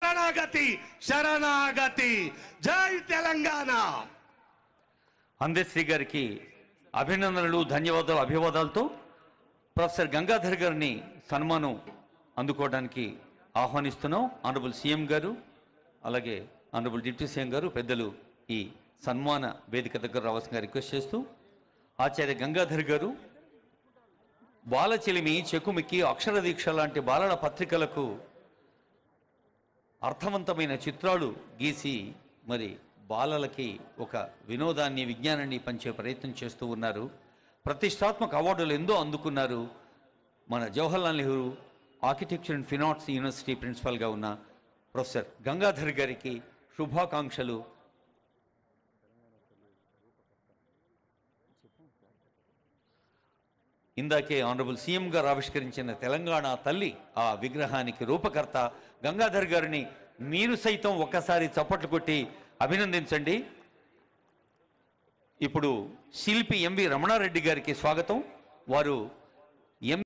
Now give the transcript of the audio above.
శరణాగతి శరణాగతి. జై తెలంగాణ. అందశ్రీ గారికి అభినందనలు, ధన్యవాదాలు, అభివాదాలతో ప్రొఫెసర్ గంగాధర్ గారిని సన్మానం అందుకోవడానికి ఆహ్వానిస్తున్నాం. ఆనరబుల్ సీఎం గారు, అలాగే ఆనరబుల్ డిప్యూటీ సీఎం గారు, పెద్దలు ఈ సన్మాన వేదిక దగ్గర రావాల్సిందిగా రిక్వెస్ట్ చేస్తూ, ఆచార్య గంగాధర్ గారు బాలచిలిమి, చెకుమికి, అక్షర దీక్ష లాంటి బాలల పత్రికలకు అర్థవంతమైన చిత్రాలు గీసి మరి బాలలకి ఒక వినోదాన్ని, విజ్ఞానాన్ని పంచే ప్రయత్నం చేస్తూ ఉన్నారు. ప్రతిష్టాత్మక అవార్డులు ఎంతో అందుకున్నారు. మన Jawaharlal Nehru architecture and fine arts university ప్రిన్సిపల్గా ఉన్న ప్రొఫెసర్ గంగాధర్ గారికి శుభాకాంక్షలు. ఇందాకే ఆనరబుల్ సీఎం గారు ఆవిష్కరించిన తెలంగాణ తల్లి ఆ విగ్రహానికి రూపకర్త గంగాధర్ గారిని మీరు సైతం ఒక్కసారి చప్పట్లు కొట్టి అభినందించండి. ఇప్పుడు శిల్పి ఎంవి రమణారెడ్డి గారికి స్వాగతం. వారు